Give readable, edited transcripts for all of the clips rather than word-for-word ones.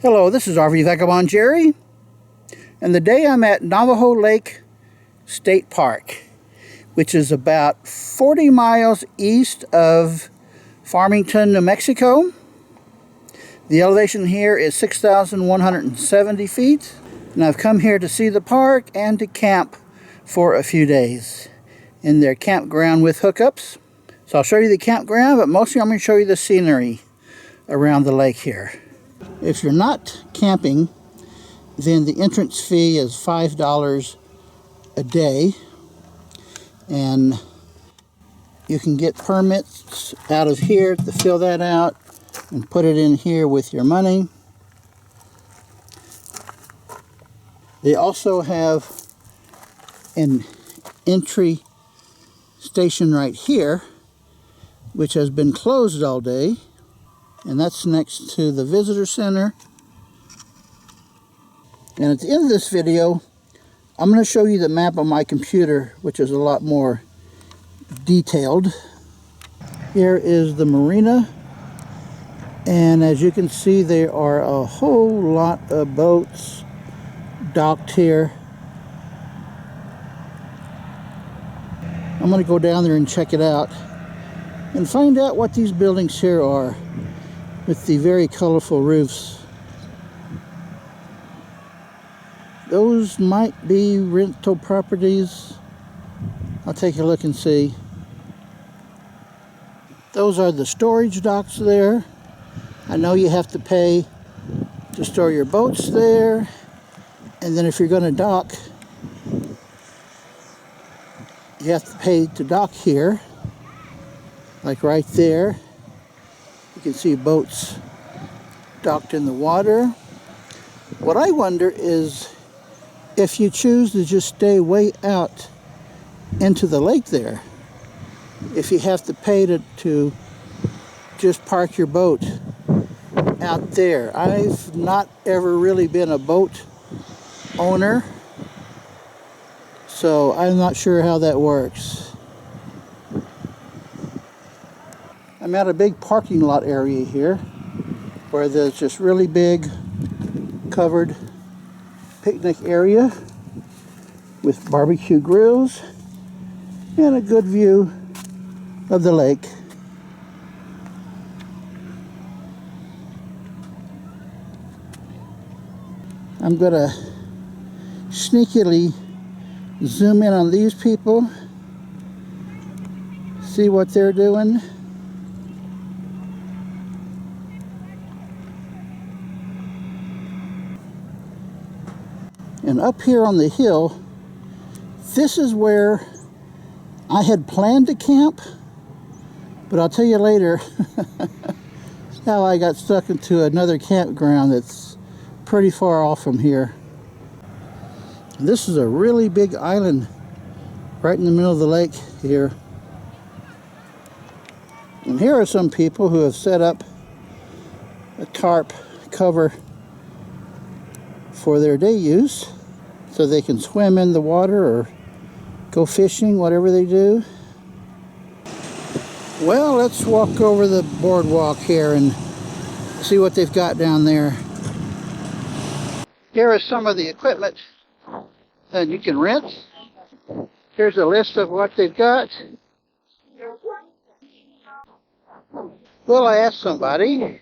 Hello, this is RV Vagabond Jerry, and today I'm at Navajo Lake State Park, which is about 40 miles east of Farmington, New Mexico. The elevation here is 6,170 feet, and I've come here to see the park and to camp for a few days in their campground with hookups. So I'll show you the campground, but mostly I'm going to show you the scenery around the lake here. If you're not camping, then the entrance fee is $5 a day, and you can get permits out of here to fill that out and put it in here with your money. They also have an entry station right here, which has been closed all day, and that's next to the visitor center. And at the end of this video, I'm going to show you the map on my computer, which is a lot more detailed. Here is the Marina, and as you can see, there are a whole lot of boats docked here. I'm going to go down there and check it out and find out what these buildings here are with the very colorful roofs. Those might be rental properties. I'll take a look and see. Those are the storage docks there. I know you have to pay to store your boats there. And then if you're going to dock, you have to pay to dock here. Like right there. You can see boats docked in the water. What I wonder is if you choose to just stay way out into the lake there, if you have to pay to just park your boat out there. I've not ever really been a boat owner, so I'm not sure how that works. I'm at a big parking lot area here where there's just really big covered picnic area with barbecue grills and a good view of the lake. I'm gonna sneakily zoom in on these people, see what they're doing. And up here on the hill, this is where I had planned to camp, but I'll tell you later how I got stuck into another campground that's pretty far off from here. This is a really big island right in the middle of the lake here. And here are some people who have set up a tarp cover for their day use, so they can swim in the water or go fishing, whatever they do. Well, let's walk over the boardwalk here and see what they've got down there. Here is some of the equipment that you can rent. Here's a list of what they've got. Well, I asked somebody,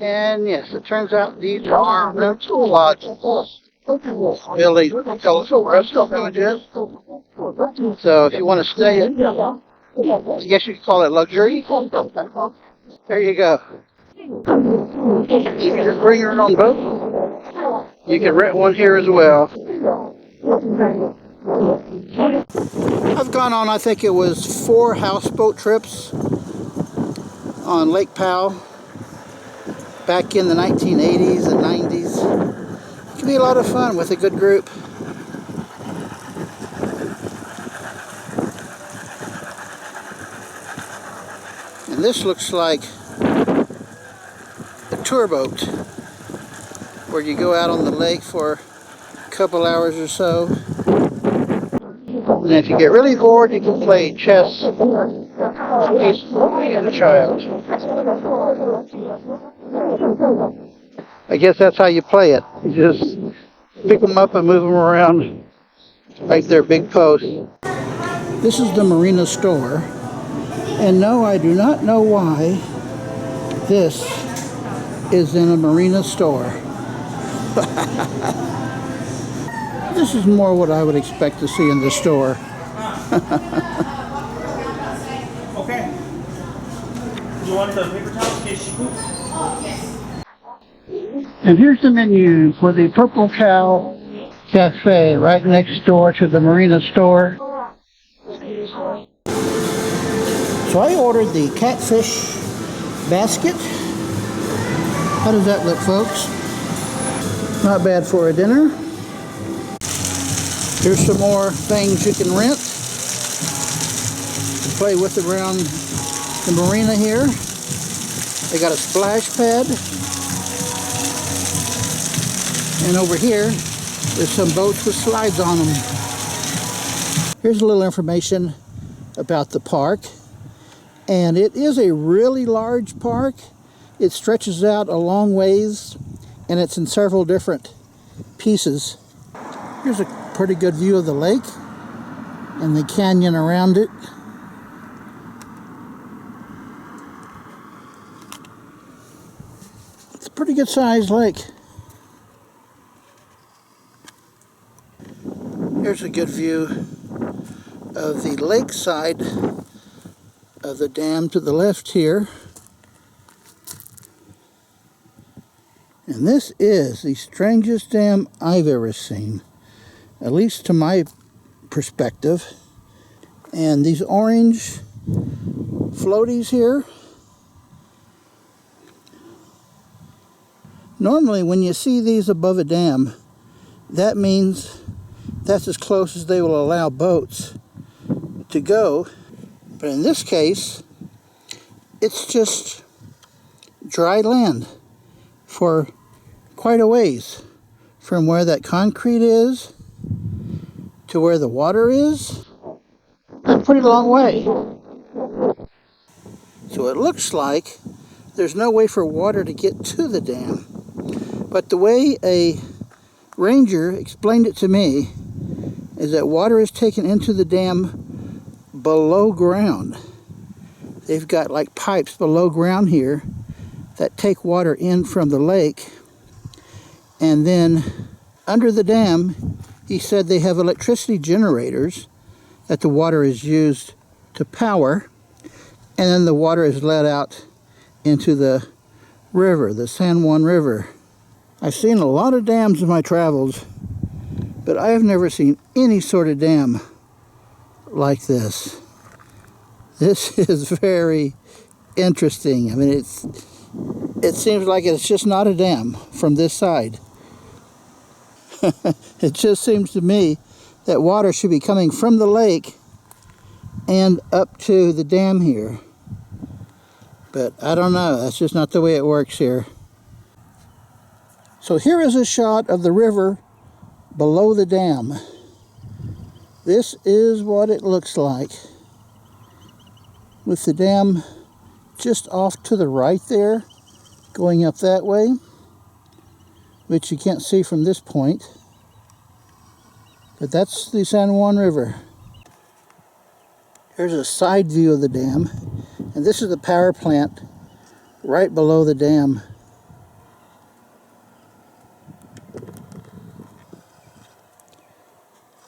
and yes, it turns out these are rental lodges. Buildings with colorful restaurant villages. So if you want to stay in, I guess you could call it luxury. There you go. You can just bring your own boat. You can rent one here as well. I've gone on, I think it was 4 houseboat trips on Lake Powell back in the 1980s and 90s. It can be a lot of fun with a good group. And this looks like a tour boat where you go out on the lake for a couple hours or so. And if you get really bored, you can play chess peacefully as a child. I guess that's how you play it. You just pick them up and move them around like they're big posts. This is the Marina store. And no, I do not know why this is in a Marina store. This is more what I would expect to see in the store. Okay. Do you want the paper towels in case she poops? And here's the menu for the Purple Cow Cafe right next door to the Marina store. So I ordered the catfish basket. How does that look, folks? Not bad for a dinner. Here's some more things you can rent to play with around the marina here. They got a splash pad. And over here, there's some boats with slides on them. Here's a little information about the park. And it is a really large park. It stretches out a long ways, and it's in several different pieces. Here's a pretty good view of the lake and the canyon around it. It's a pretty good sized lake. Here's a good view of the lake side of the dam to the left here. And this is the strangest dam I've ever seen, at least to my perspective. And these orange floaties here, normally when you see these above a dam, that means that's as close as they will allow boats to go. But in this case, it's just dry land for quite a ways from where that concrete is to where the water is. A pretty long way. So it looks like there's no way for water to get to the dam. But the way a ranger explained it to me is that water is taken into the dam below ground. They've got like pipes below ground here that take water in from the lake. And then under the dam, he said they have electricity generators that the water is used to power. And then the water is let out into the river, the San Juan River. I've seen a lot of dams in my travels, but I have never seen any sort of dam like this. This is very interesting. I mean, it seems like it's just not a dam from this side. It just seems to me that water should be coming from the lake and up to the dam here. But I don't know, that's just not the way it works here. So here is a shot of the river below the dam. This is what it looks like, with the dam just off to the right there, going up that way, which you can't see from this point. But that's the San Juan River. Here's a side view of the dam, and this is the power plant right below the dam.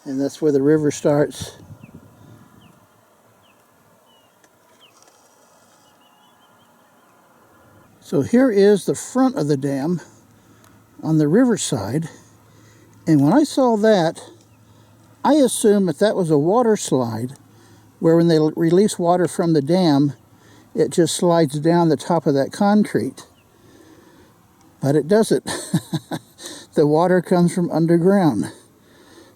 And that's where the river starts. So here is the front of the dam on the riverside. And when I saw that, I assumed that was a water slide, where when they release water from the dam, it just slides down the top of that concrete. But it doesn't. The water comes from underground,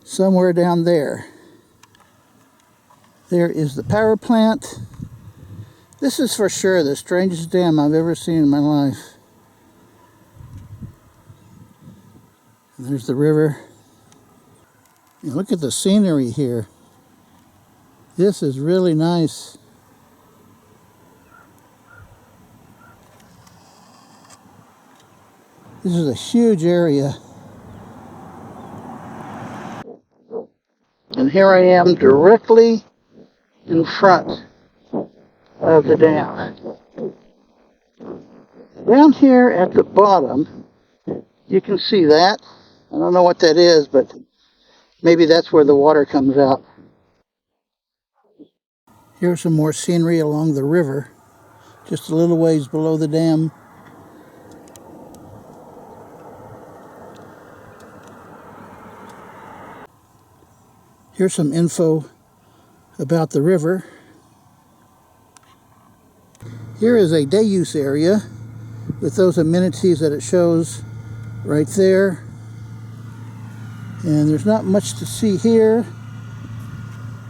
somewhere down there. There is the power plant. This is for sure the strangest dam I've ever seen in my life. And there's the river. And look at the scenery here. This is really nice. This is a huge area. And here I am directly in front of the dam. Down here at the bottom, you can see that. I don't know what that is, but maybe that's where the water comes out. Here's some more scenery along the river, just a little ways below the dam. Here's some info about the river. Here is a day use area with those amenities that it shows right there. And there's not much to see here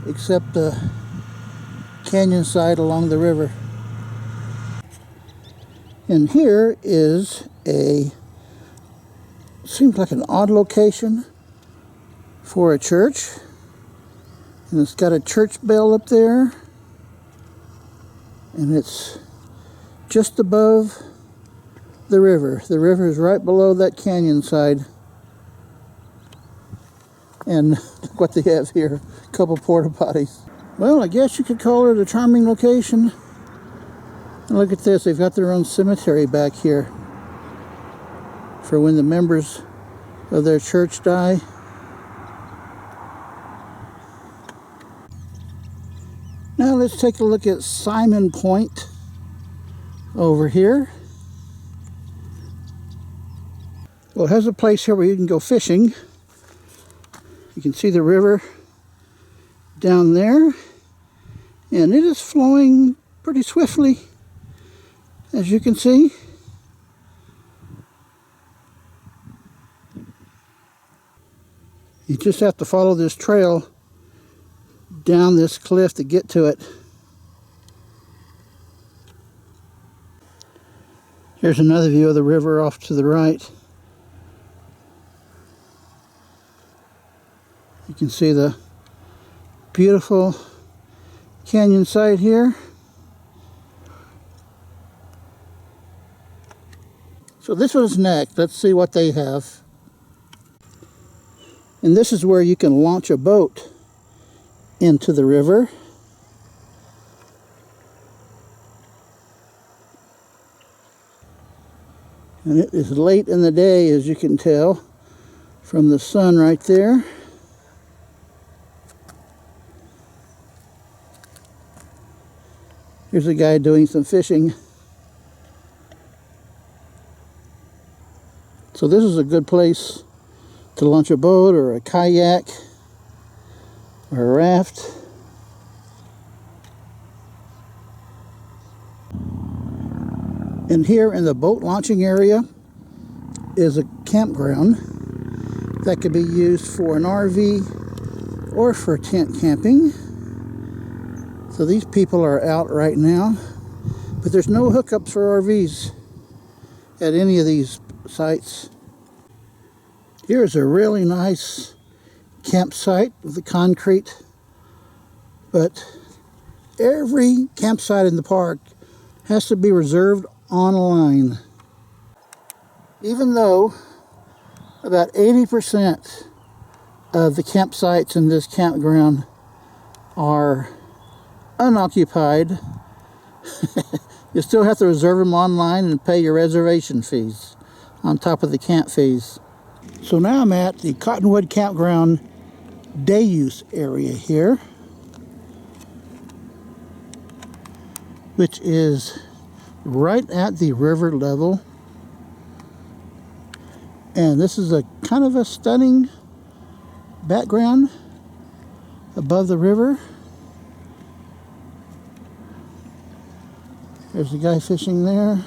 except the canyon side along the river. And here is seems like an odd location for a church. And it's got a church bell up there. And it's just above the river. The river is right below that canyon side. And look what they have here, a couple porta potties. Well, I guess you could call it a charming location. And look at this, they've got their own cemetery back here for when the members of their church die. Now let's take a look at Simon Point over here. Well, it has a place here where you can go fishing. You can see the river down there, and it is flowing pretty swiftly, as you can see. You just have to follow this trail down this cliff to get to it. Here's another view of the river off to the right. You can see the beautiful canyon side here. So this one's next. Let's see what they have. And this is where you can launch a boat into the river. And it is late in the day, as you can tell from the sun right there. Here's a guy doing some fishing. So this is a good place to launch a boat or a kayak or a raft. And here in the boat launching area is a campground that could be used for an RV or for tent camping. So these people are out right now, but there's no hookups for RVs at any of these sites. Here's a really nice campsite with the concrete, but every campsite in the park has to be reserved online. Even though about 80% of the campsites in this campground are unoccupied, you still have to reserve them online and pay your reservation fees on top of the camp fees. So now I'm at the Cottonwood Campground day use area here, which is right at the river level. And this is a kind of a stunning background above the river. There's a guy fishing there.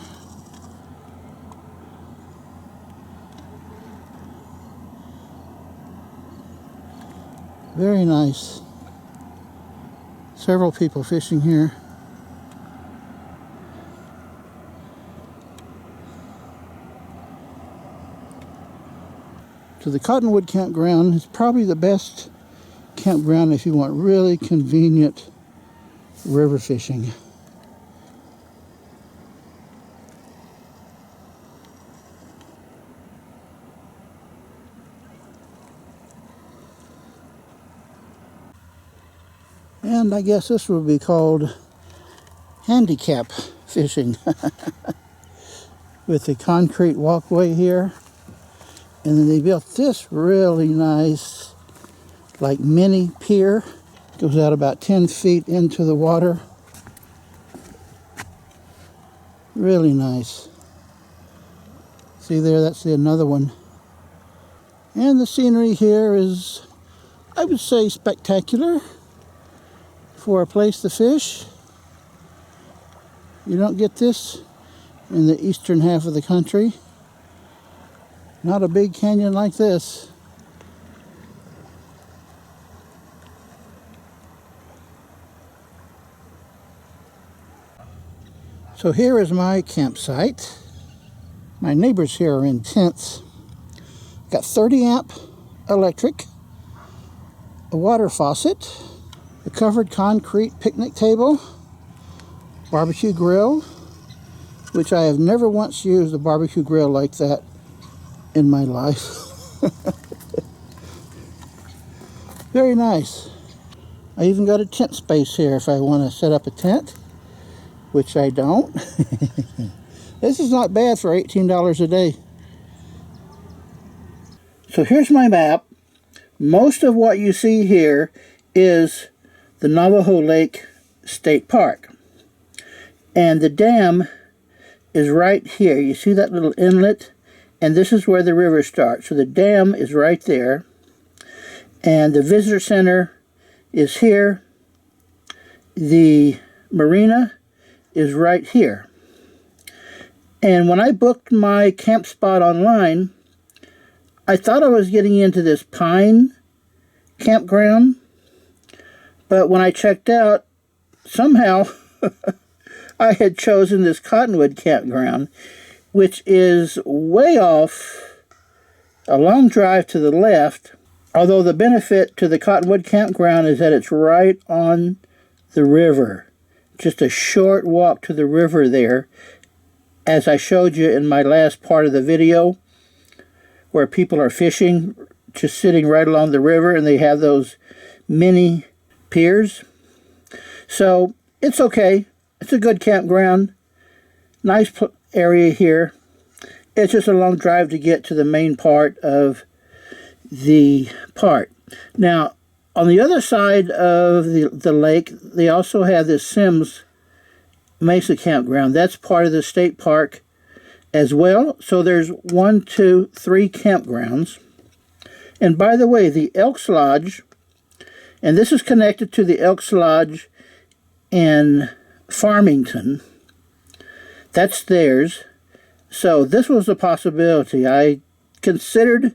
Very nice. Several people fishing here. So the Cottonwood Campground is probably the best campground if you want really convenient river fishing. And I guess this would be called handicap fishing. With the concrete walkway here. And then they built this really nice, like mini pier. Goes out about 10 feet into the water. Really nice. See there, that's another one. And the scenery here is, I would say, spectacular for a place to fish. You don't get this in the eastern half of the country. Not a big canyon like this. So here is my campsite. My neighbors here are in tents. Got 30 amp electric, a water faucet, a covered concrete picnic table, barbecue grill, which I have never once used a barbecue grill like that in my life. Very nice. I even got a tent space here if I want to set up a tent, which I don't. This is not bad for $18 a day. So here's my map. Most of what you see here is the Navajo Lake State Park. And the dam is right here. You see that little inlet? And this is where the river starts. So the dam is right there. And the visitor center is here. The marina is right here. And when I booked my camp spot online, I thought I was getting into this pine campground. But when I checked out, somehow I had chosen this Cottonwood campground, which is way off, a long drive to the left. Although the benefit to the Cottonwood campground is that it's right on the river. Just a short walk to the river there, as I showed you in my last part of the video, where people are fishing, just sitting right along the river, and they have those mini piers. So it's okay. It's a good campground. Nice area here. It's just a long drive to get to the main part of the park. Now, on the other side of the lake, they also have this Sims Mesa campground. That's part of the state park as well. So there's 1, 2, 3 campgrounds. And by the way, the Elks Lodge, and this is connected to the Elks Lodge in Farmington. That's theirs. So this was a possibility. I considered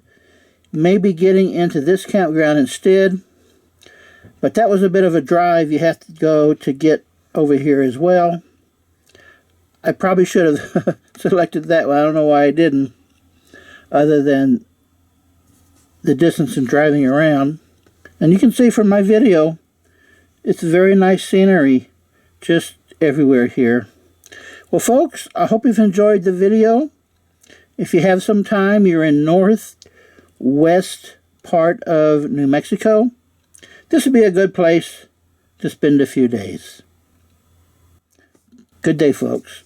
maybe getting into this campground instead, but that was a bit of a drive you have to go to get over here as well. I probably should have selected that one. I don't know why I didn't, other than the distance in driving around. And you can see from my video, it's very nice scenery just everywhere here. Well, folks, I hope you've enjoyed the video. If you have some time, you're in northwest part of New Mexico, this would be a good place to spend a few days. Good day, folks.